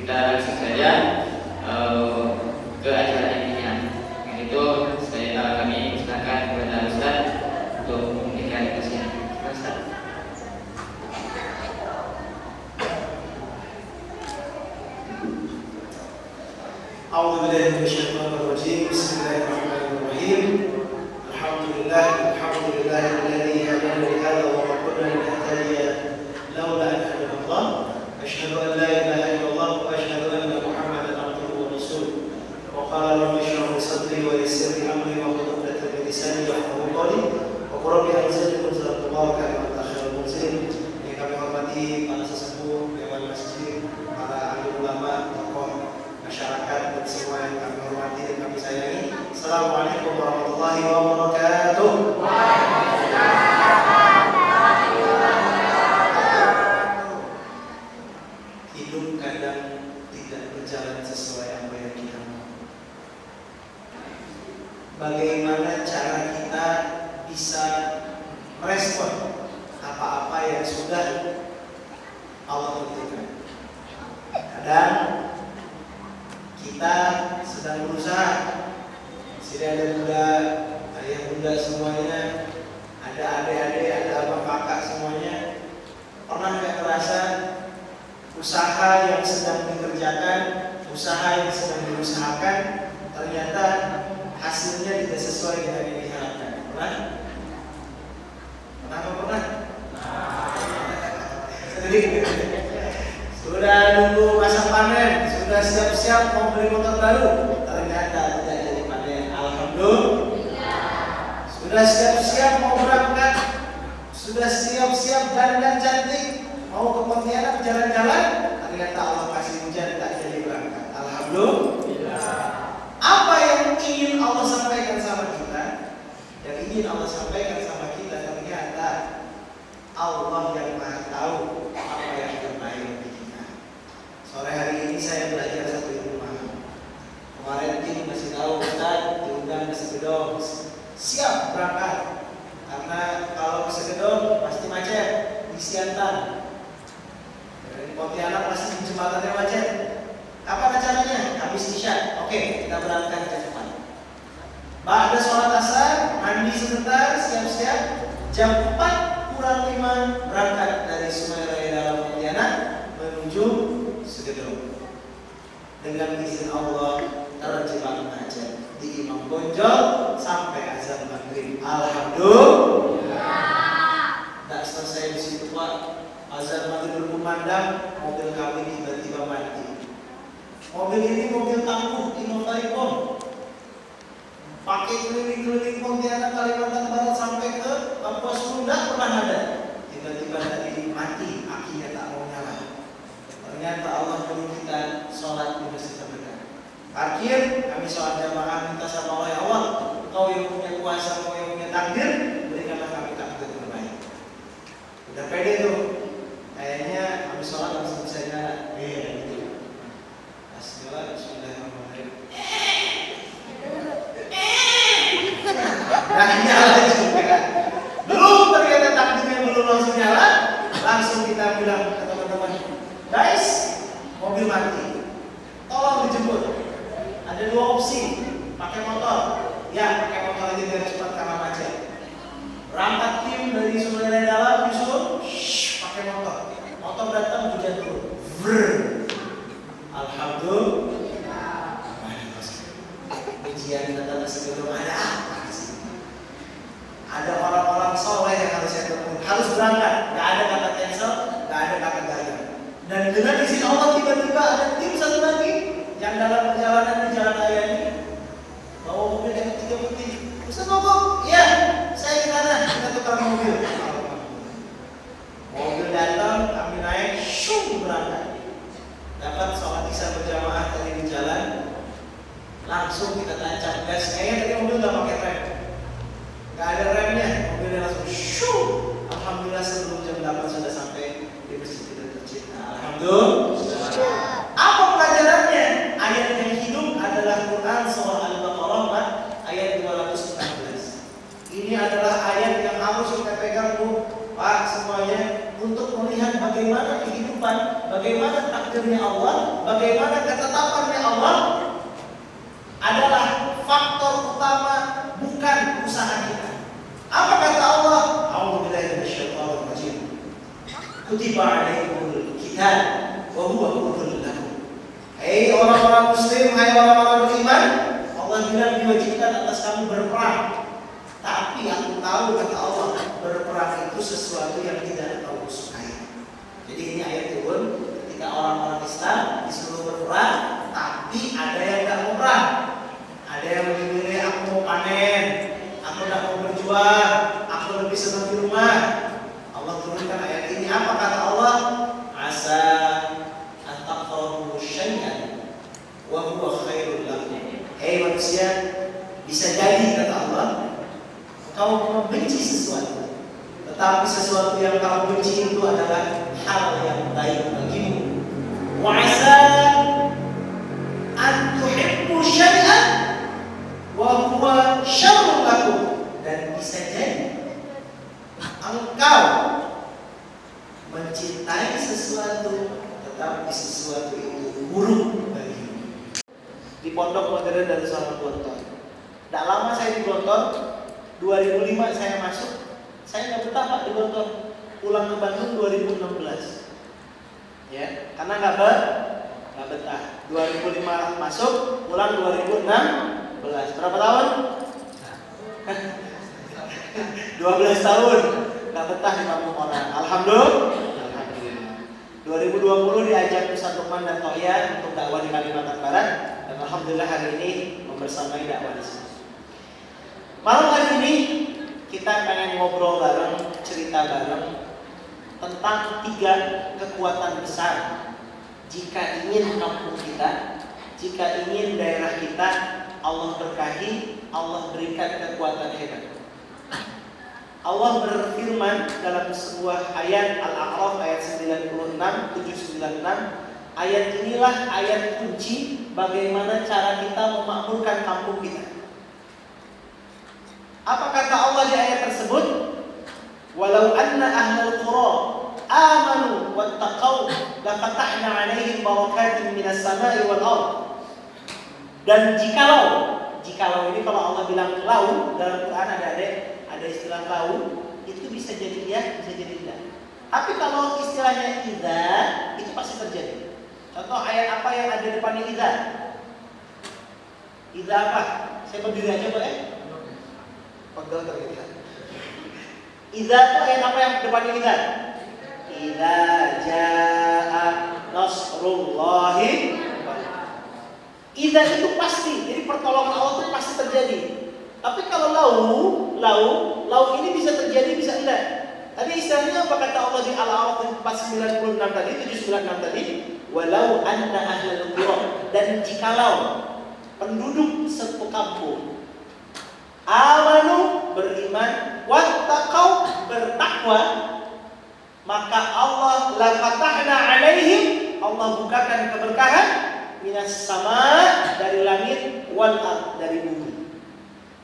kita langsung saja ke acara intinya. Itu kami silakan kepada Ustaz untuk memberikan kesaksian. Ustaz. A'udzubillahi minasyaitonir rajim. Bismillahirrahmanirrahim. Alhamdulillahilladzi hadana li hadza wa ma kunna linahtadiya laula an hadana Allah. Asyhadu an la ilaha illallah wa asyhadu anna Muhammadan abduhu wa rasuluh. Wa qala rabbi shrah li sadri wa yassir li amri wa hlul 'uqdatam min lisani yafqahu qawli. Wa qul rabbi anzilni munzalan mubarakan wa anta khairul munzilin. Yang kami hormati para sesepuh dewan masjid, para ahli ulama, tokoh masyarakat dan semua yang kami hormati dan kami sayangi. Assalamualaikum warahmatullahi wabarakatuh. Hidup kadang tidak berjalan sesuai apa yang kita mau. Bagaimana cara kita bisa merespon apa-apa yang sudah Allah tentukan? Kadang kita sedang berusaha, sini ada bunda, ayah bunda semuanya, ada adik-adik, ada abang kakak semuanya. Pernah nggak terasa usaha yang sedang dikerjakan, usaha yang sedang diusahakan, ternyata hasilnya tidak sesuai dengan yang diharapkan? Pernah? Pernah apa pernah? Sedih. Sudah nunggu masa panen, sudah siap-siap mau beli motor baru, ternyata tidak jadi panen. Alhamdulillah. Sudah siap-siap mau berangkat, sudah siap-siap dandan cantik, mau ke Pontianak jalan-jalan, ternyata Allah kasih hujan tak jadi berangkat. Alhamdulillah. Apa yang ingin Allah sampaikan sama kita, yang ingin Allah sampaikan sama kita, ternyata Allah yang Maha Tahu apa yang terbaik bagi kita. Sore hari ini saya belajar satu ilmu mahal. Kemarin Tim masih tahu, Ustaz diundang ke Segedong, siap berangkat. Karena kalau ke Segedong pasti macet di Siantan. Dari Pontianak pasti jembatannya macet. Kapan acaranya? Habis Isya. Oke, kita berangkat ke depan. Ba'da sholat asar, mandi sebentar, siap-siap. Jam 4:45 berangkat dari Sungai Raya Dalam Pontianak menuju Segedong. Dengan izin Allah terjebak macet di Imam Bonjol sampai azan maghrib. Alhamdulillah. Tak selesai di situ Pak, azan maghrib berkumandang, mobil kami tiba-tiba mati. Mobil ini mobil tangguh Innovaicon, pakai keliling-keliling Pontianak Kalimantan Barat sampai ke Papua Sunda pernah ada. Tiba-tiba tadi mati, akinya tak mau nyala. Ternyata Allah menyuruh kita sholat di masjid terdekat. Parkir, kami sholat jamaah, minta sama Allah, ya Allah, Kau yang punya kuasa, Kau yang punya takdir, berikanlah kami takdir terbaik. Udah pede tuh, kayaknya kami sholat langsung bisa nyala. Gitu. Pas nyala, bismillahirrahmanirrahim. Nah nyala juga. Belum ternyata takdirnya belum langsung nyala, langsung kita bilang ke teman-teman, guys, mobil mati, tolong dijemput. Ada dua opsi, pakai motor. Ya, pakai motor aja biar cepat karena macet. Berangkat tim dari Sungai Raya Dalam disuruh, pakai motor. Motor datang hujan turun. Alhamdulillah. Ujian datang Segedong ada apa sih? Ada orang-orang soleh yang harus saya temui, harus berangkat. Gak ada kata cancel, gak ada kata gagal. Dan dengan izin Allah tiba-tiba ada tim satu lagi yang dalam perjalanan di jalan raya ini bawa mobil dengan 3 putih. Ustaz mogok? Iya, saya ke sana, kita tukar mobil. Mobil datang, kami naik, berangkat. Dapat sholat isya berjamaah tadi di jalan, langsung kita tancap gas. Kayaknya tadi mobil nggak pakai rem, nggak ada remnya, mobilnya langsung Alhamdulillah sebelum jam 8 sudah sampai di masjid kita tercinta. Alhamdulillah. Apa pelajarannya? Ayat yang hidup adalah Quran surah Al-Baqarah ayat 214. Ini adalah ayat yang harus kita pegang tuh, Pak. semuanya untuk melihat bagaimana kehidupan, bagaimana takdirnya Allah, bagaimana ketetapannya Allah adalah faktor utama, bukan usaha kita. Apa kata Allah? A'udzubillahi minasyaitonir rajim. Kutiba 'alaikumul kitab wa huwa kurhun lakum. Hai orang-orang muslim, hai orang-orang beriman, Allah bilang diwajibkan atas kamu berperang. Tapi aku tahu, kata Allah, berperang itu sesuatu yang tidak kamu sukai. Jadi ini ayat turun ketika orang-orang Islam disuruh berperang, tapi ada yang tidak mau perang. Ada yang memilih, aku mau panen, aku tidak mau berjuang, aku lebih senang di rumah. Allah turunkan ayat ini. Apa kata Allah? Asa antaqrabu syai'an wa huwa khairul lakum. Hei manusia, bisa jadi kata Allah, kau membenci sesuatu, tetapi sesuatu yang kau benci itu adalah hal yang baik bagimu. Wa asa an tuhibbu syai'an wa huwa syarrun lakum. Dan bisa jadi engkau mencintai sesuatu, tetapi sesuatu itu buruk bagimu. Di Pondok Modern Darussalam Gontor. Tidak lama saya di Gontor, 2005 saya masuk. Saya nggak betah Pak di Gontor. Pulang ke Bandung 2016. Ya, karena nggak betah. 2005 masuk, pulang 2016. Berapa tahun? 12 tahun. Nggak betah di kampung orang. Alhamdulillah. 2020 diajak Ustaz Lukman dan Toya untuk dakwah di Kalimantan Barat, dan alhamdulillah hari ini membersamai dakwah di sini. Malam hari ini kita pengen ngobrol bareng, cerita bareng tentang 3 kekuatan besar jika ingin kampung kita, jika ingin daerah kita Allah berkahi, Allah berikan kekuatan hebat. Allah berfirman dalam sebuah ayat Al-A'raf ayat 796, ayat inilah ayat kunci bagaimana cara kita memakmurkan kampung kita. Apa kata Allah di ayat tersebut? Walau anna ahlal qura amanu wattaqau lafatahna 'alaihim barakatin minas sama'i wal ardh. Dan jikalau ini kalau Allah bilang lau dalam Quran ada istilah lau, itu bisa jadi ya, bisa jadi tidak. Tapi kalau istilahnya idza, itu pasti terjadi. Contoh ayat apa yang ada depannya idza? Idza apa? Saya berdiri aja Pak ya. Pegel terlihat. Idza itu ayat apa yang depannya idza? Idza jaa nasrullahi. Idza itu pasti, jadi pertolongan Allah itu pasti terjadi. Tapi kalau lau ini bisa terjadi, bisa enggak. Tadi istilahnya apa kata Allah di Al-A'raf 496 tadi, 796 tadi, walau anna ahlal qura, dan jikalau penduduk satu kampung amanu beriman, wattaqau bertakwa, maka Allah la fatahna 'alaihim, Allah bukakan keberkahan minas sama, dari langit, wal ard, dari bumi.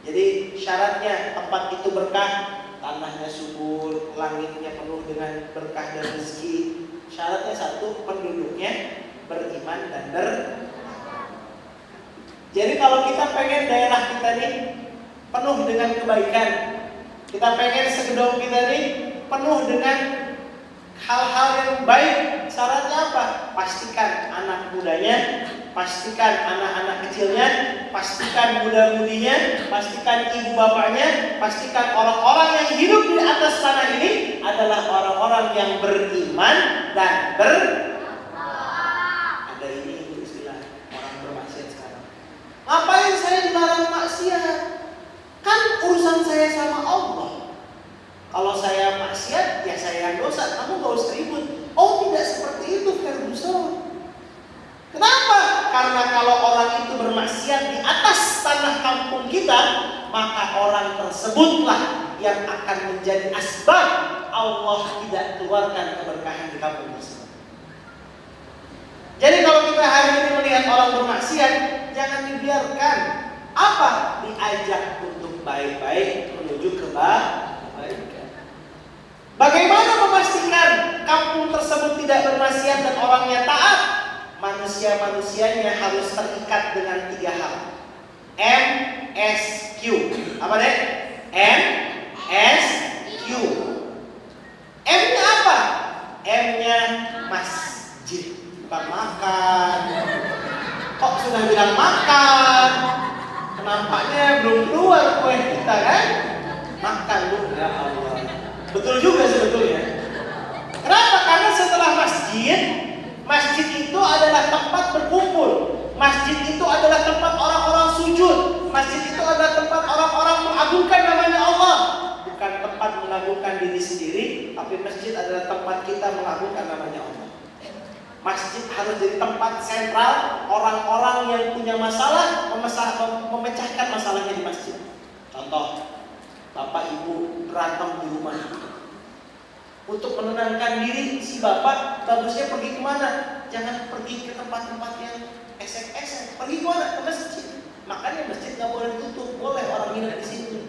Jadi syaratnya tempat itu berkah, tanahnya subur, langitnya penuh dengan berkah dan rezeki. Syaratnya satu, penduduknya beriman dan Jadi kalau kita pengen daerah kita nih penuh dengan kebaikan, kita pengen segedong kita nih penuh dengan hal-hal yang baik, syaratnya apa? Pastikan anak mudanya, pastikan anak-anak kecilnya, pastikan muda-mudinya, pastikan ibu bapaknya, pastikan orang-orang yang hidup di atas tanah ini adalah orang-orang yang beriman dan Ada ini istilah orang bermaksiat sekarang. Ngapain saya dilarang maksiat? Kan urusan saya sama Allah. Kalau saya maksiat, ya saya yang dosa. Kamu gak usah ribut. Oh tidak seperti itu Ferguson. Kenapa? Karena kalau orang itu bermaksiat di atas tanah kampung kita, maka orang tersebutlah yang akan menjadi asbab Allah tidak keluarkan keberkahan di kampung tersebut. Jadi kalau kita hari ini melihat orang bermaksiat, jangan dibiarkan. Apa? Diajak untuk baik-baik menuju kebaikan. Bagaimana memastikan kampung tersebut tidak bermaksiat dan orangnya taat? Manusia-manusianya harus terikat dengan 3 hal. MSQ. Apa deh? MSQ. M-nya apa? M-nya masjid, bukan makan. Kok sudah bilang makan? Nampaknya belum keluar kue kita kan? Makan dulu, ya Allah. Betul juga sebetulnya. Kenapa? Karena setelah masjid, masjid itu adalah tempat berkumpul. Masjid itu adalah tempat orang-orang sujud. Masjid itu adalah tempat orang-orang mengagungkan namanya Allah. Bukan tempat mengagungkan diri sendiri, tapi masjid adalah tempat kita mengagungkan namanya Allah. Masjid harus jadi tempat sentral orang-orang yang punya masalah memecahkan masalahnya di masjid. Contoh, bapak ibu berantem di rumah. Untuk menenangkan diri si bapak, bagusnya pergi kemana? Jangan pergi ke tempat-tempat yang esek-esek. Pergi kemana? Ke masjid. Makanya masjid nggak boleh ditutup, boleh orang nginep di situ.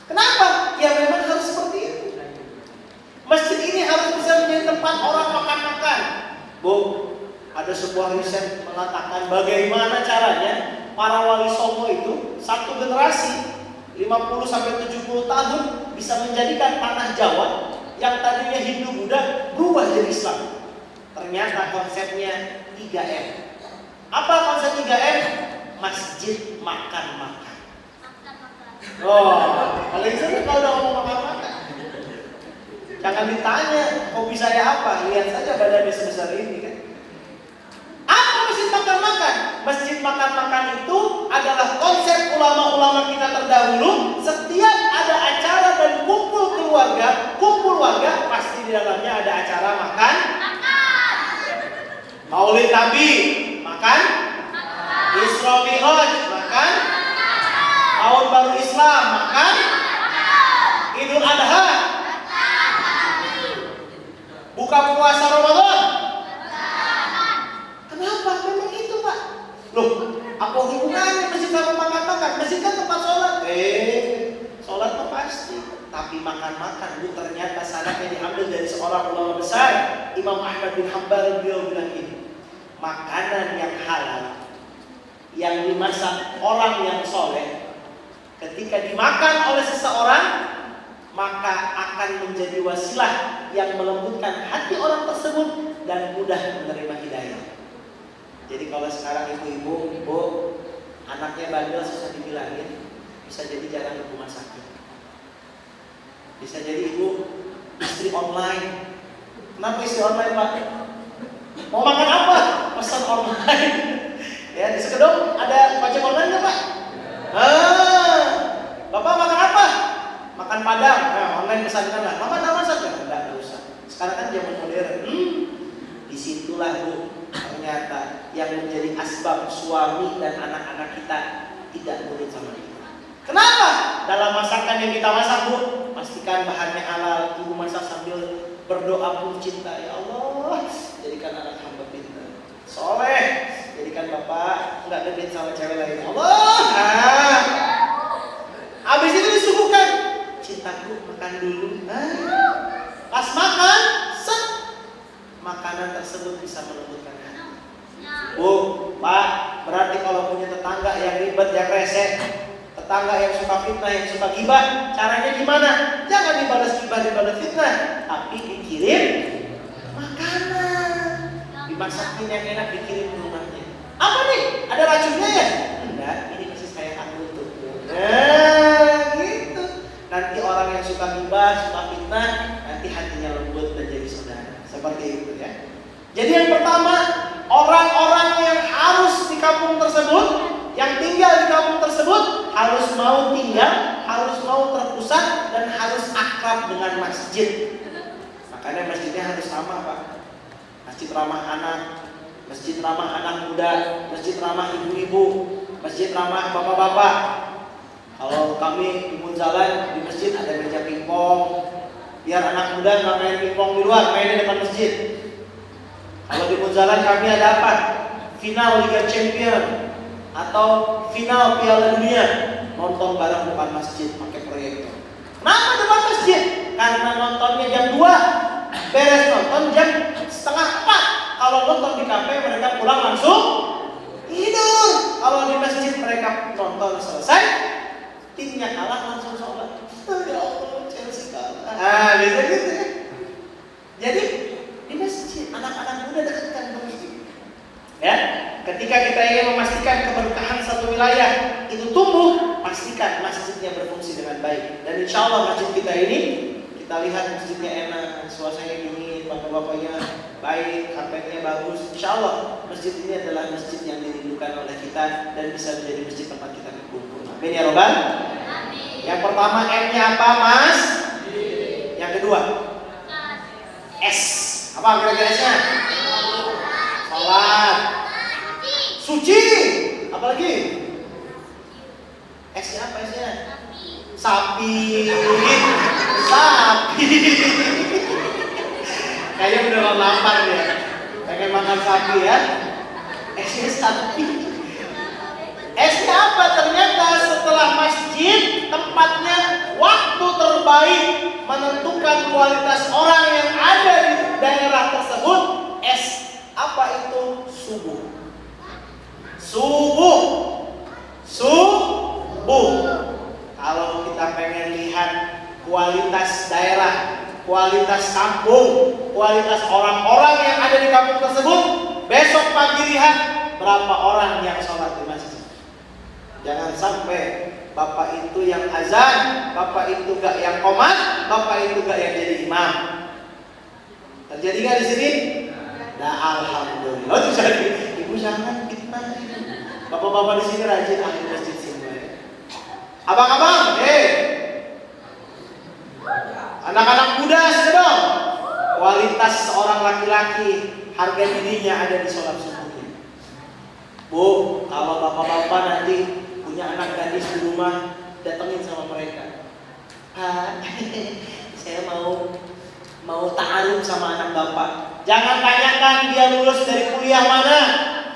Kenapa? Ya memang harus seperti itu. Masjid ini harus bisa menjadi tempat orang makan-makan. Bu, ada sebuah riset mengatakan bagaimana caranya para wali songo itu satu generasi 50-70 tahun bisa menjadikan tanah Jawa yang tadinya Hindu Buddha berubah jadi Islam. Ternyata konsepnya 3M. Apa konsep 3M? Masjid makan-makan. Oh, paling sering kalau udah ngomong makan-makan. Jangan ditanya hobi saya apa, lihat saja badannya sebesar ini kan. Apa masjid makan-makan? Masjid makan-makan itu adalah konsep ulama-ulama kita terdahulu. Setiap ada acara dan kumpul warga, pasti di dalamnya ada acara makan. Maulid Nabi, makan. Isra Mi'raj, makan. Tahun Baru Islam, makan. Idul Adha, buka puasa Ramadan. Kenapa? Memang itu Pak. Loh, apa hubungannya masjid sama makan-makan? Masjid kan tempat sholat. Sholat mah pasti. Tapi makan-makan itu ternyata sanadnya diambil dari seorang ulama besar, Imam Ahmad bin Hanbal. Beliau bilang ini, makanan yang halal yang dimasak orang yang soleh, ketika dimakan oleh seseorang, maka akan menjadi wasilah yang melembutkan hati orang tersebut dan mudah menerima hidayah. Jadi kalau sekarang ibu-ibu, bu, anaknya bandel susah dibilangin, bisa jadi jarang ke rumah sakit. Bisa jadi ibu istri online. Kenapa istri online Pak? Mau makan apa? Pesan online. Ya di Sekedong ada ojek online nggak Pak? Bapak makan apa? Makan Padang. Nah, online pesankan lah. Mama tahu masak nggak usah. Sekarang kan zaman modern. Disitulah Bu, ternyata yang menjadi asbab suami dan anak-anak kita tidak nurut sama kita. Kenapa? Dalam masakan yang kita masak Bu, pastikan bahannya halal. Ibu masak sambil berdoa pun cinta. Ya Allah, jadikan anak hamba pintar, soleh. Jadikan bapak nggak debet sama cewek lain. Allah. Habis itu disuguhkan, cintaku makan dulu. Pas makan, set, makanan tersebut bisa melembutkan hati. Bu, Pak, berarti kalau punya tetangga yang ribet, yang reseh, tetangga yang suka fitnah, yang suka gibah, caranya gimana? Jangan dibalas gibah, dibalas fitnah, tapi dikirim makanan, dimasakin yang enak, dikirim ke rumahnya. Apa nih? Ada racunnya ya? Enggak, ini kasih sayang aku tuh. Nah, gitu. Nanti orang yang suka gibah, suka fitnah, nanti hatinya lembut dan jadi saudara. Seperti itu ya. Jadi yang pertama, orang-orang yang harus di kampung tersebut, yang tinggal di kampung tersebut, harus mau tinggal, harus mau terpusat, dan harus akrab dengan masjid. Makanya masjidnya harus sama Pak. Masjid ramah anak, masjid ramah anak muda, masjid ramah ibu-ibu, masjid ramah bapak-bapak. Kalau kami di Munzalan, di masjid ada meja pingpong, biar anak muda nggak main pingpong di luar, main di depan masjid. Kalau di Munzalan kami ada apa? Final Liga Champion atau final Piala Dunia, nonton bareng depan masjid pakai proyektor. Kenapa depan masjid? Karena nontonnya jam 2, beres nonton jam setengah 4. Kalau nonton di kafe mereka pulang langsung tidur. Kalau di masjid mereka nonton selesai, timnya kalah langsung sholat. Ya Allah, Chelsea kalah. Bisa gitu ya. Jadi di masjid anak-anak muda dekatkan ke masjid. Ya, ketika kita ingin memastikan keberkahan satu wilayah itu tumbuh, pastikan masjidnya berfungsi dengan baik. Dan insya Allah masjid kita ini, kita lihat masjidnya enak, suasananya dingin, bapak-bapaknya baik, karpetnya bagus. Insya Allah masjid ini adalah masjid yang dirindukan oleh kita dan bisa menjadi masjid tempat kita berkumpul. Amin ya Robbal. Yang pertama M-nya apa, Mas? Yang kedua S. Apa kira-kira S-nya? Salat. Suci. Apalagi? S-nya apa S-nya? Sapi. Sapi. Kayaknya beneran lapar ya. Pengen makan sapi ya. S-nya sapi. S-nya apa? Ternyata setelah masjid tempatnya waktu terbaik menentukan kualitas orang yang ada di daerah tersebut. S apa itu? Subuh. Subuh. Subuh. Kalau kita pengen lihat kualitas daerah, kualitas kampung, kualitas orang-orang yang ada di kampung tersebut, besok pagi lihat berapa orang yang sholat di masjid. Jangan sampai bapak itu yang azan, bapak itu gak yang qomat, bapak itu gak yang jadi imam. Terjadi gak di sini? Nah, alhamdulillah terjadi. Ibu jangan fitnah. Bapak-bapak di sini rajin ahli masjid semua ya. Abang-abang, anak-anak muda sedang. Kualitas seorang laki-laki, harga dirinya ada di sholat subuhnya. Bu, kalau bapak-bapak nanti punya anak gadis di rumah, datengin sama mereka. Saya mau ta'aruf sama anak bapak. Jangan tanyakan dia lulus dari kuliah mana.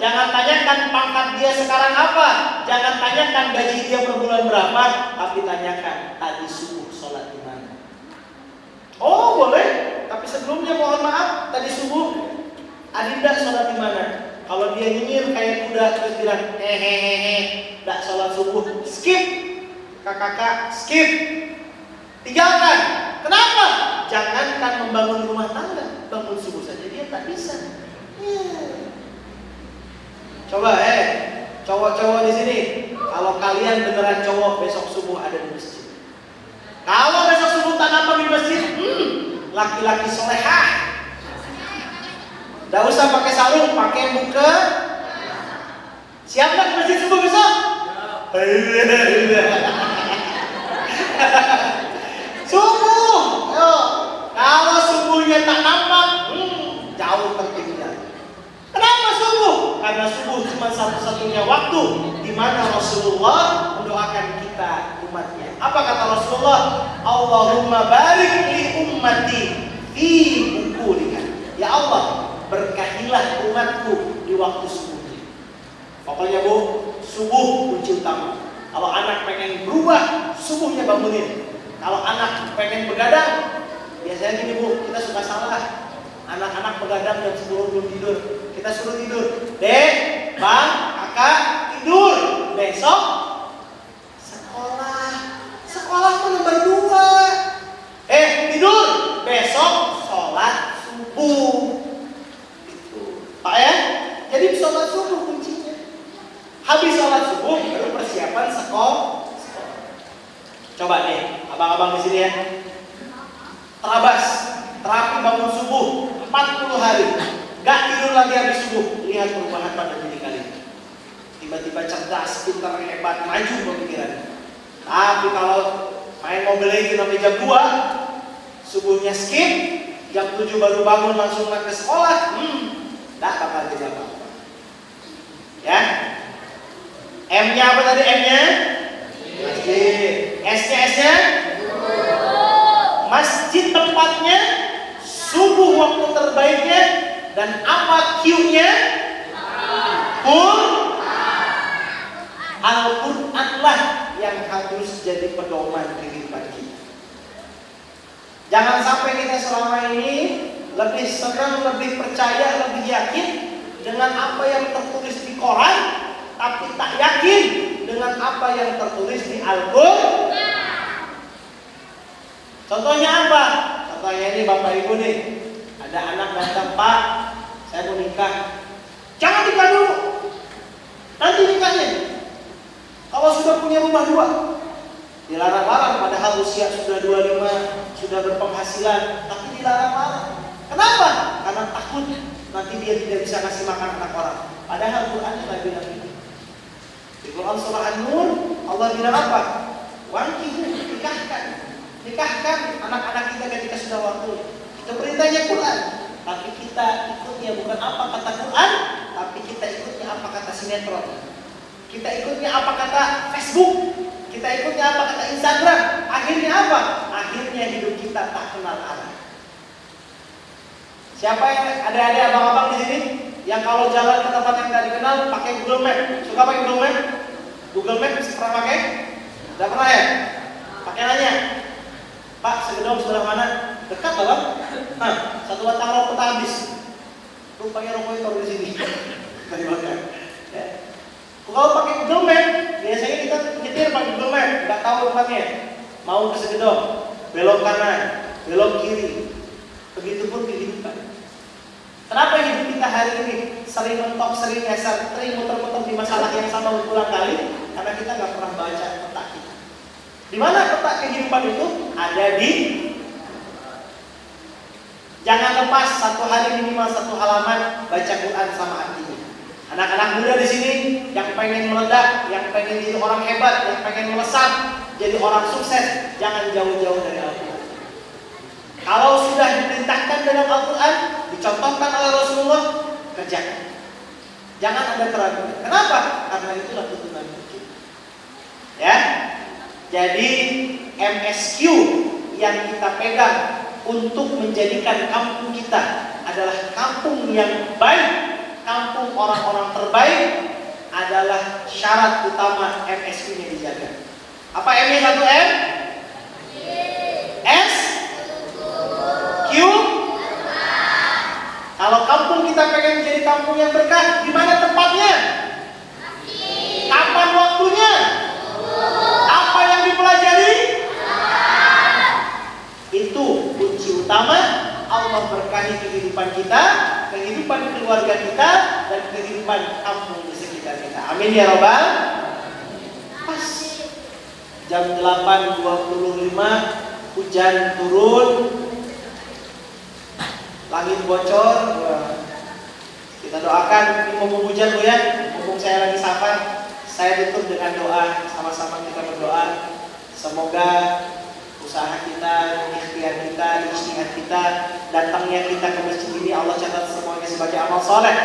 Jangan tanyakan pangkat dia sekarang apa. Jangan tanyakan gaji dia per bulan berapa. Tapi tanyakan tadi subuh sholat di mana. Oh boleh. Tapi sebelumnya mohon maaf, tadi subuh Adinda sholat di mana? Kalau dia nyinyir kayak kuda terus bilang nggak sholat subuh, skip. Kakak skip. Tinggalkan. Kenapa? Jangankan membangun rumah tangga, bangun subuh saja dia tak bisa. Coba cowok-cowok di sini, kalau kalian beneran cowok besok subuh ada di masjid. Kalau besok subuh tak nampak di masjid, laki-laki solehah. Tidak usah pakai sarung, pakai muka. Siap nggak ke masjid subuh besok? Subuh. Yo. Kalau subuhnya tak nampak, jauh tertinggal. Kenapa subuh? Karena subuh cuma satu-satunya waktu di mana Rasulullah mendoakan kita umatnya. Apa kata Rasulullah? Allahumma barik li ummati fi bukurika. Ya Allah, berkahilah umatku di waktu subuhnya. Pokoknya Bu, subuh kunci utama. Kalau anak pengen berubah, subuhnya bangunin. Kalau anak pengen begadang, biasanya gini Bu, kita suka salah. Anak-anak begadang jam 10 belum tidur, kita suruh tidur. Dek, Bang, Kakak, tidur. Besok sekolah. Sekolah tuh nomor 2. Tidur. Besok sholat subuh. Gitu. Pak ya? Jadi sholat subuh kuncinya. Habis sholat subuh baru persiapan sekolah. Coba nih, abang-abang di sini ya. Terabas, terapi bangun subuh 40 hari. Gak tidur lagi habis subuh. Lihat perubahan pada diri kalian. Tiba-tiba cerdas, pintar, hebat, maju pemikiran. Tapi kalau main Mobile Legends sampai jam 2, subuhnya skip, jam 7 baru bangun langsung ke sekolah, gak bakal jadi apa-apa. Ya. M-nya apa tadi M-nya? Masjid. S-nya? Masjid tempatnya, subuh waktu terbaiknya, dan apa Q-nya? Al-Quran lah yang harus jadi pedoman kehidupan kita. Jangan sampai kita selama ini lebih senang, lebih percaya, lebih yakin dengan apa yang tertulis di Quran, tapi tak yakin dengan apa yang tertulis di Al-Quran. Contohnya apa? Contohnya ini Bapak Ibu nih, ada anak datang, Pak, saya mau nikah. Jangan nikah dulu, nanti nikahnya. Kalau sudah punya rumah 2, dilarang-larang, padahal usia sudah 25, sudah berpenghasilan, tapi dilarang-larang. Kenapa? Karena takut nanti dia tidak bisa kasih makan anak orang. Padahal Quran tidak bilang itu. Di Quran surah An-Nur Allah bilang apa? Wankihu, nikahkan anak-anak kita ketika sudah waktu. Itu perintahnya Quran. Tapi kita ikutnya bukan apa kata Quran, tapi kita ikutnya apa kata sinetron. Kita ikutnya apa kata Facebook. Kita ikutnya apa kata Instagram. Akhirnya apa? Akhirnya hidup kita tak kenal arah. Siapa yang ada abang-abang di sini yang kalau jalan ke tempat yang tidak dikenal pakai Google Map? Suka pakai Google Map? Google Map pernah pakai? Tidak pernah ya? Pakai nanya, Pak, Segedong sebelah mana? Dekat lah, Bang. Nah, 1 batang rokok tak habis. Rupanya rokoknya taruh di sini. Dari makan. Ya. Kalau pakai Google Map, biasanya kita nyetir pakai Google Map, nggak tahu tempatnya. Mau ke Segedong, belok kanan, belok kiri. Begitupun kehidupan. Kenapa hidup kita hari ini sering mentok, sering nyasar, sering muter-muter di masalah yang sama berulang kali? Karena kita nggak pernah baca peta kita. Di mana peta kehidupan itu? Ada di. Jangan lepas 1 hari minimal 1 halaman baca Quran sama artinya. Anak-anak muda di sini yang pengen meledak, yang pengen jadi orang hebat, yang pengen melesat, jadi orang sukses, jangan jauh-jauh dari Al-Quran. Kalau sudah diperintahkan dalam Al-Quran, dicontohkan oleh Rasulullah, kerjakan. Jangan ada keraguan. Kenapa? Karena itulah tuntunan kita. Ya. Jadi MSQ yang kita pegang untuk menjadikan kampung kita adalah kampung yang baik, kampung orang-orang terbaik, adalah syarat utama MSQ-nya dijaga. Apa M-nya 1M? S? Q? Kalau kampung kita pengen menjadi kampung yang berkah, di mana tempatnya? Kapan waktunya? Apa yang dipelajari? Itu kunci utama Allah berkahi kehidupan kita, kehidupan keluarga kita, dan kehidupan kampung di sekitar kita. Amin ya Rabbal. Pas jam 8.25 hujan turun, langit bocor. Kita doakan mumpung hujan Bu ya, mumpung saya lagi safar, saya tutup dengan doa. Sama-sama kita berdoa, semoga usaha kita, ikhtiar kita, ijtihad kita, datangnya kita ke masjid ini Allah catat semuanya sebagai amal soleh.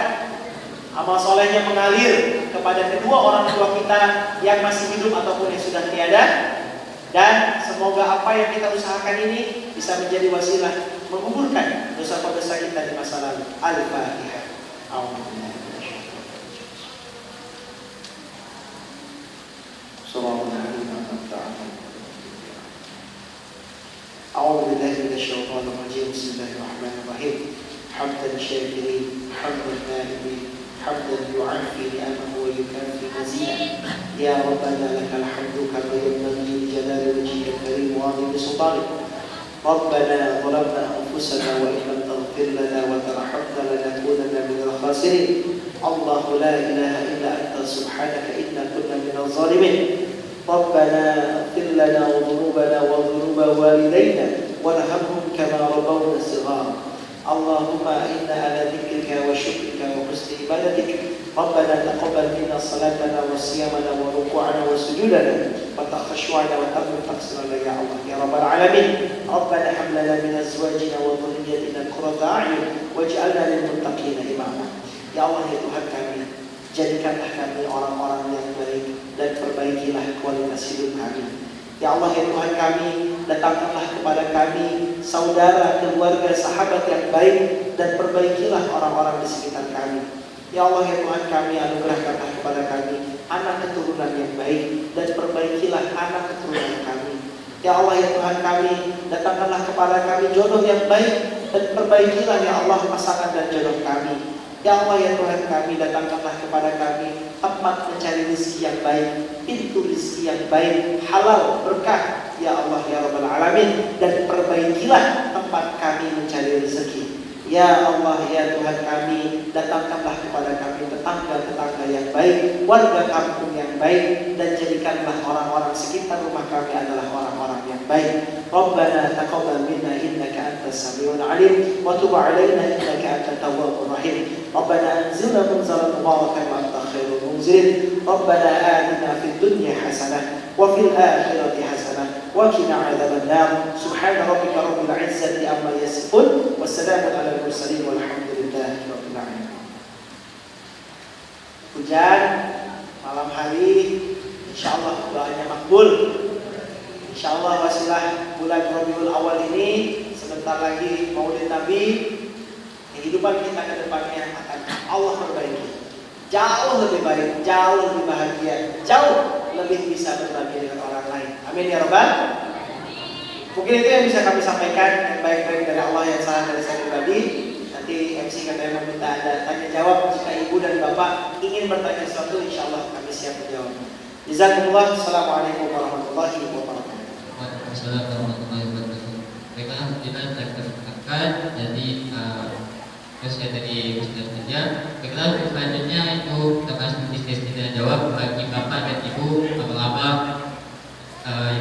Amal solehnya mengalir kepada kedua orang tua kita yang masih hidup ataupun yang sudah tiada. Dan semoga apa yang kita usahakan ini bisa menjadi wasilah menguburkan dosa-dosa kita di masa lalu. Al-Fatihah. أعوذ بالله من الشيطان الرجيم. بسم الله الرحمن الرحيم. حمدا الشاكرين، حمدا النائمين، حمدا يعافي نعمه ويكافي مزيدا. يا ربنا لك الحمد كما ينبغي لجلال وجهك الكريم وعظيم سلطانك. ربنا ظلمنا انفسنا وان لم تغفر لنا وترحمنا لنكونن من الخاسرين. الله لا اله الا انت سبحانك انا كنا من الظالمين. ربنا اغفر لنا وذنوبنا وذنوب والدينا وارحمهم كما ربونا صغارا. اللهم إنا على ذكرك وشكرك وحسن عبادتك. ربنا تقبل منا صلاتنا وصيامنا وركوعنا وسجودنا وتخشعنا وتقبل تقصيرنا يا الله يا رب العالمين. ربنا هب لنا من أزواجنا وذريتنا قرة أعين واجعلنا للمتقين إماما. Ya Allah ya Tuhan kami, jadikanlah kami orang-orang yang baik dan perbaikilah kualitas hidup kami. Ya Allah ya Tuhan kami, datangkanlah kepada kami saudara, keluarga, sahabat yang baik dan perbaikilah orang-orang di sekitar kami. Ya Allah ya Tuhan kami, anugerahkanlah kepada kami anak keturunan yang baik dan perbaikilah anak keturunan kami. Ya Allah ya Tuhan kami, datangkanlah kepada kami jodoh yang baik, dan perbaikilah ya Allah pasangan dan jodoh kami. Ya Allah ya Tuhan kami, datangkanlah kepada kami tempat mencari rezeki yang baik, pintu rezeki yang baik, halal, berkah ya Allah ya Rabbal Alamin, dan perbaikilah tempat kami mencari rezeki. Ya Allah ya Tuhan kami, datangkanlah kepada kami tetangga-tetangga yang baik, warga kampung yang baik, dan jadikanlah orang-orang sekitar rumah kami adalah orang-orang yang baik. Rabbana taqabbal minna innaka antas samiul alim wa tub alaina innaka antat tawwabur rahim. Rabbana anzilna munzalan mubarakan wa anta khairul munzilin. Rabbana atina fid dunya hasanah wa fil akhirati hasanah wa qina adzaban nar. Subhana rabbika rabbil izzati amma yasifun, wassalamun alal mursalin walhamdulillahi rabbil alamin. Hujan malam hari, insyaallah doanya makbul. Insyaallah wasilah bulan Rabiul Awal ini sebentar lagi Maulid Nabi, kehidupan kita ke depannya akan Allah perbaiki. Jauh lebih baik, jauh lebih bahagia, jauh lebih bisa berbagi dengan orang lain. Amin ya Rabbal. Mungkin itu yang bisa kami sampaikan, yang baik-baik dari Allah, yang salah dari saya pribadi. Nanti MC katanya meminta ada tanya jawab. Jika ibu dan bapak ingin bertanya sesuatu, insya Allah kami siap menjawab. Jazakumullah. Assalamualaikum warahmatullahi wabarakatuh. Waalaikumsalam warahmatullahi wabarakatuh. Baiklah, kita akan jadi saya dari Ustaz saja. Baiklah, selanjutnya itu kita bahas nanti sesi tanya jawab bagi bapak dan ibu, abang-abang,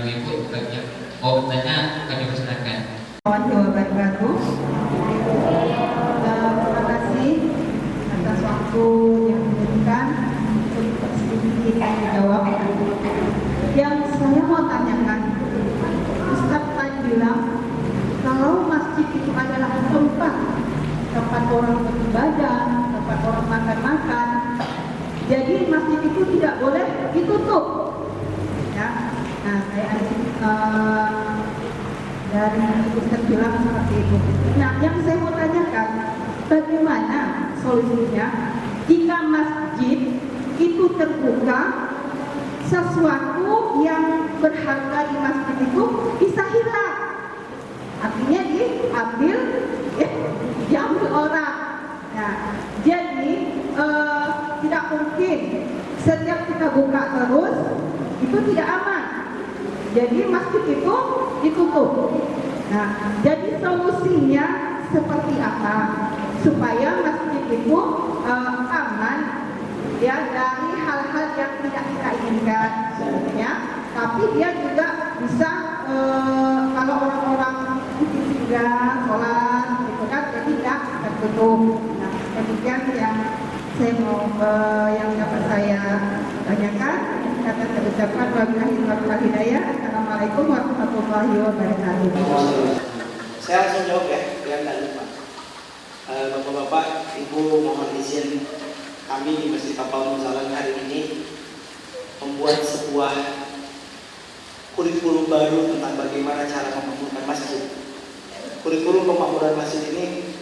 ibu-ibu bagi yang mau bertanya kami persilakan. Warahmatullahi wabarakatuh. Terima kasih atas waktu yang diberikan untuk sedikit tanya jawab. Yang saya mau tanyakan, Ustaz tadi bilang kalau masjid itu adalah tempat orang beribadah, tempat orang makan-makan, jadi masjid itu tidak boleh ditutup. Ya, nah saya dari Ustaz bilang seperti itu. Nah, yang saya mau tanyakan, bagaimana solusinya jika masjid itu terbuka, sesuatu yang berharga di masjid itu bisa hilang, artinya diambil, diambil orang. Nah, jadi tidak mungkin setiap kita buka terus itu tidak aman. Jadi masjid itu ditutup. Nah, jadi solusinya seperti apa supaya masjid itu aman ya dari hal-hal yang tidak kita inginkan sebenarnya, tapi dia juga bisa kalau orang-orang singgah sholat gitu kan, jadi tidak tertutup. Nah, demikian yang saya mau yang dapat saya tanyakan. Kata saya ucapkan wabillahi taufiq hidayah. Assalamualaikum warahmatullahi wabarakatuh. Saya langsung jawab ya, biar nggak lupa. Bapak-bapak, ibu, mohon izin kami di Masjid Kapal Munzalan hari ini membuat sebuah kurikulum baru tentang bagaimana cara memakmurkan masjid. Kurikulum pemakmuran masjid ini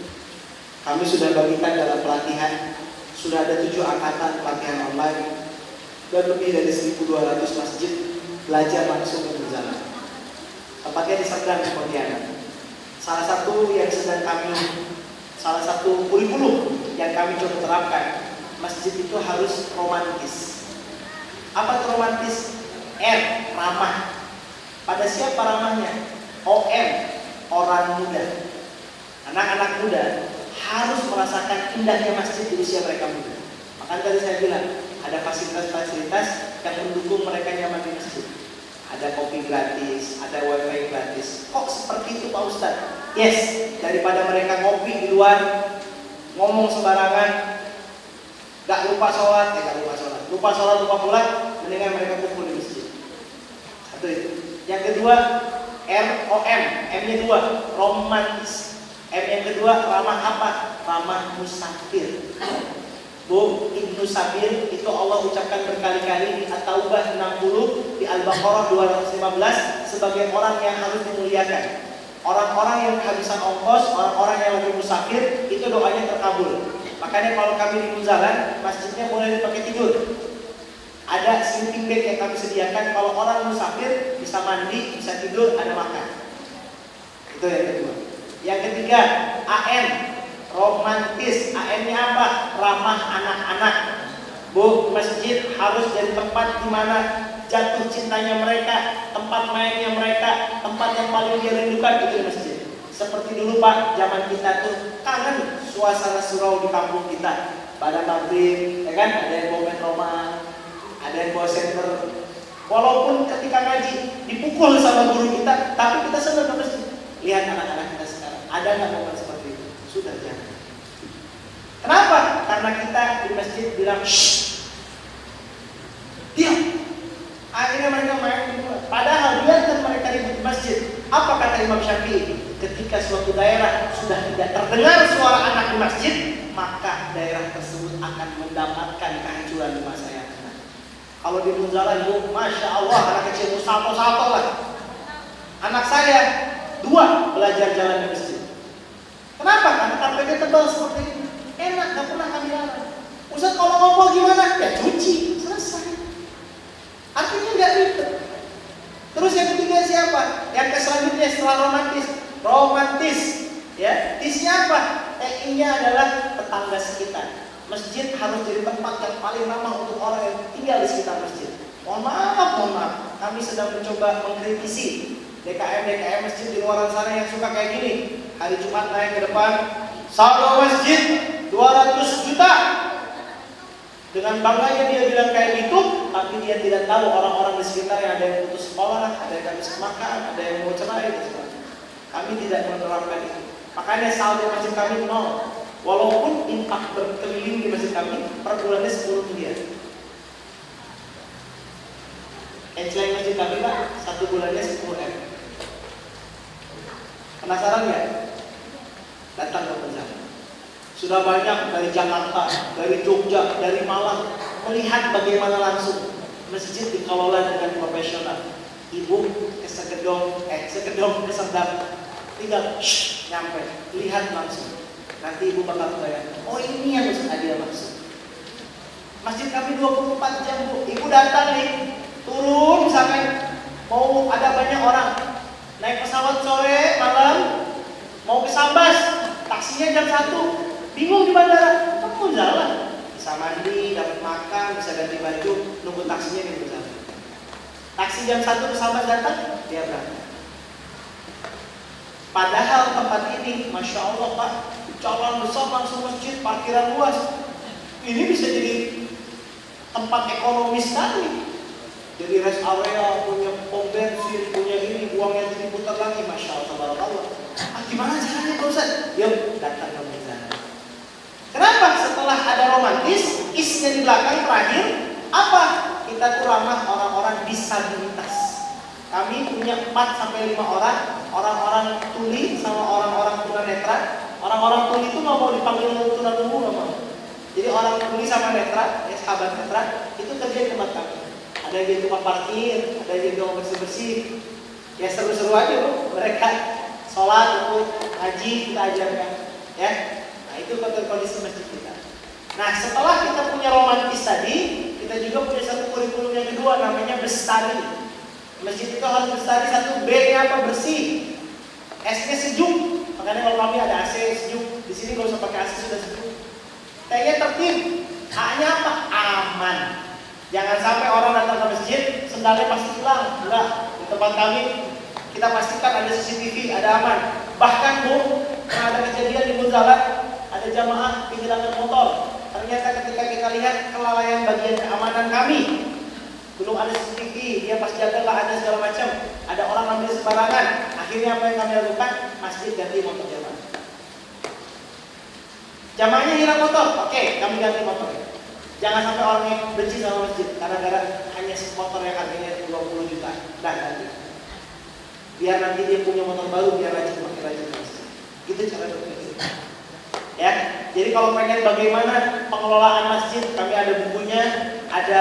kami sudah bagikan dalam pelatihan. Sudah ada 7 angkatan pelatihan online dan lebih dari 1.200 masjid belajar langsung di jalan. Tempatnya di Serdang, Pontianak. Salah satu kurikulum yang kami coba terapkan, masjid itu harus romantis. Apa itu romantis? R, ramah. Pada siapa ramahnya? OM, orang muda. Anak-anak muda harus merasakan indahnya masjid di usia mereka muda. Makanya tadi saya bilang, ada fasilitas-fasilitas yang mendukung mereka nyaman di masjid. Ada kopi gratis, ada wifi gratis. Kok seperti itu Pak Ustadz? Yes, daripada mereka ngopi di luar, ngomong sembarangan, lupa sholat, lupa pulang, mendingan mereka kumpul di masjid. Satu itu. Yang kedua, ROM, M-nya 2, romantis. M yang kedua, ramah apa? Ramah musafir. Bu, Ibnu Sabil itu Allah ucapkan berkali-kali di At-Taubah 60, di Al-Baqarah 215 sebagai orang yang harus dimuliakan. Orang-orang yang kehabisan ongkos, orang-orang yang lagi musafir, itu doanya terkabul. Makanya kalau kami di Munzalan, masjidnya boleh dipakai tidur. Ada sleeping bag yang kami sediakan, kalau orang musafir bisa mandi, bisa tidur, ada makan. Itu yang kedua. Yang ketiga, AN, romantis. AN-nya apa? Ramah anak-anak. Bu, masjid harus jadi tempat di mana jatuh cintanya mereka, tempat mainnya mereka, tempat yang paling dia rindukan itu di masjid. Seperti dulu Pak, zaman kita tuh kangen suasana surau di kampung kita. Pada maghrib, ya kan? Ada yang bawa metroman, ada yang bawa senter. Walaupun ketika ngaji dipukul sama guru kita, tapi kita senang ke masjid. Lihat anak-anak kita sekarang, ada nggak momen seperti itu? Sudah jangan. Kenapa? Karena kita di masjid bilang, shh, diam. Akhirnya mereka main di luar. Padahal biarkan mereka ribut di masjid. Apa kata Imam Syafi'i? Ketika suatu daerah sudah tidak terdengar suara anak di masjid, maka daerah tersebut akan mendapatkan kehancuran di masa yang akan. Kalau di Munzalah itu, masya Allah, anak kecil itu satu-satu lah. Anak saya 2 belajar jalan di masjid. Kenapa? Karena karpetnya tebal seperti ini. Enak, gak pernah kami larang. Ustaz kalau ngomong gimana? Ya cuci, selesai. Artinya nggak ribet. Terus yang ketiga siapa? Yang selanjutnya setelah romantis. Romantis, ya. Tisnya apa? TI-nya adalah tetangga sekitar. Masjid harus jadi tempat yang paling ramah untuk orang yang tinggal di sekitar masjid. Mohon maaf. Kami sedang mencoba mengkritisi DKM masjid di luar sana yang suka kayak gini. Hari Jumat naik ke depan, saldo masjid 200 juta. Dengan bangganya dia bilang kayak gitu, tapi dia tidak tahu orang-orang di sekitar yang ada yang putus sekolah, ada yang habis makan, ada yang mau cerai, dan sebagainya. Kami tidak menerapkan itu. Makanya saldo masjid kami 0. Walaupun infak berkeliling di masjid kami per bulannya 10 miliar. Selain masjid kami Pak, 1 bulannya 10 M. Penasaran nggak? Datang ke Munzalah. Sudah banyak dari Jakarta, dari Jogja, dari Malang melihat bagaimana langsung masjid dikelola dengan profesional. Ibu segedong ke Serdang, tinggal nyampe, lihat langsung. Nanti ibu bakal bayar. Oh ini yang Ustaz Adil maksud. Masjid kami 24 jam Bu. Ibu datang nih, turun misalkan mau ada banyak orang, naik pesawat sore malam, mau ke Sambas, taksinya jam 1. Bingung di bandara, kamu jalan, bisa mandi, dapat makan, bisa ganti baju, nunggu taksinya di Munzalah. Taksi jam 1 ke Sambas datang, dia berangkat. Padahal tempat ini, masya Allah Pak, jalan besar langsung masjid, parkiran luas. Ini bisa jadi tempat ekonomis sekali. Jadi rest area, punya pom bensin, punya ini, uangnya diputar lagi, masya Allah, tabarakallah. Gimana caranya Pak Ustaz? Yuk datang ke Munzalah. Kenapa? Setelah ada romantis, isnya di belakang terakhir, apa? Kita tuh ramah orang-orang disabilitas. Kami punya 4-5 orang tuli sama orang-orang tunanetra. Orang-orang tuli itu nggak mau dipanggil tunarungu, nggak mau. Jadi orang tuli sama netra, ya sahabat netra, itu kerja di tempat kami. Ada yang jadi tukang parkir, ada yang jadi bersih-bersih. Ya seru-seru aja loh. Mereka sholat, ngaji, kita ajarkan. Ya. Nah itu kondisi masjid kita. Nah setelah kita punya romantis tadi, kita juga punya satu kurikulum yang kedua, namanya bestari. Masjid itu harus bestari. 1 B-nya apa? Bersih. S-nya sejuk. Makanya kalau kami ada AC sejuk, di sini gak usah pakai AC, sudah sejuk. T-nya tertib. A-nya apa? Aman. Jangan sampai orang datang ke masjid, sendalnya pasti hilang. Enggak. Di tempat kami kita pastikan ada CCTV, ada aman. Bahkan Bu, ada kejadian di Munzalah, ada jamaah kehilangan motor. Ternyata ketika kita lihat kelalaian bagian keamanan kami, belum ada CCTV, dia pas jaga nggak ada segala macam, ada orang ambil sembarangan. Akhirnya apa yang kami lakukan? Masjid ganti motor jamaah. Jamaahnya hilang motor, oke, kami ganti motor. Jangan sampai orang yang benci sama masjid karena hanya motor yang harganya 20 juta. Nah, ganti. Biar nanti dia punya motor baru, biar rajin masjid. Itu cara berpikir. Ya, jadi kalau pengen bagaimana pengelolaan masjid, kami ada bukunya, ada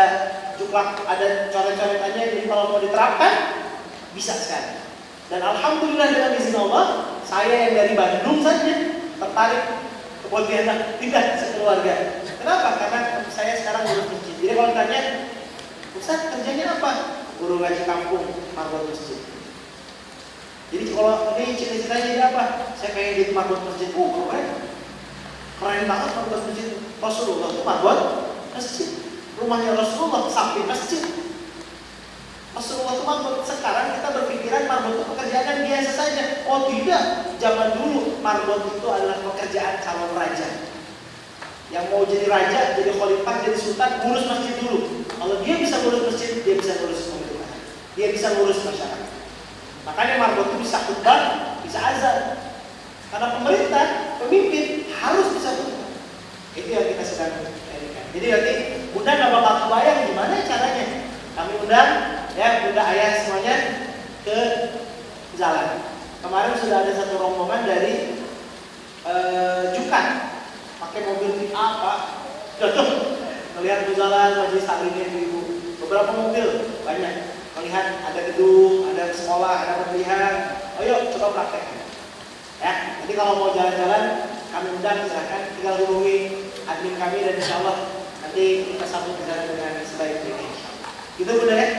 juklak, ada coret-coretannya. Jadi kalau mau diterapkan, bisa sekali. Dan alhamdulillah dengan izin Allah, saya yang dari Bandung saja tertarik ke Pontianak, tidak sekeluarga. Kenapa? Karena saya sekarang ngurus masjid. Jadi kalau ditanya, Ustaz kerjanya apa? Guru ngaji kampung, marwah masjid. Jadi kalau ini cita-citanya jadi apa? Saya pengen jadi marbot masjid. Keren banget marbot masjid. Rasulullah itu marbot masjid. Rumahnya Rasulullah samping masjid. Rasulullah itu marbot. Sekarang kita berpikiran marbot itu pekerjaan yang biasa saja. Oh tidak, zaman dulu marbot itu adalah pekerjaan calon raja. Yang mau jadi raja, jadi khalifah, jadi sultan, ngurus masjid dulu. Kalau dia bisa ngurus masjid, dia bisa ngurus pemerintahan. Dia bisa ngurus masyarakat. Makanya marbot itu bisa khutbah, bisa azan. Karena pemerintah, pemimpin harus bisa khutbah. Itu yang kita sedang inginkan. Jadi nanti Bunda nggak bakal kebayang gimana caranya. Kami undang ya Bunda Ayah semuanya ke jalan. Kemarin sudah ada satu rombongan dari Jukan, pakai mobil pick up Pak. Tuh, melihat di jalan majelis taklimnya ibu. Beberapa mobil banyak. Melihat ada gedung, ada sekolah, ada pemilihan. Ayo coba praktek. Ya, jadi kalau mau jalan-jalan kami undang silakan, tinggal hubungi admin kami dan insya Allah nanti kita sambut jalan dengan sebaik-baiknya. Itu Bunda ya.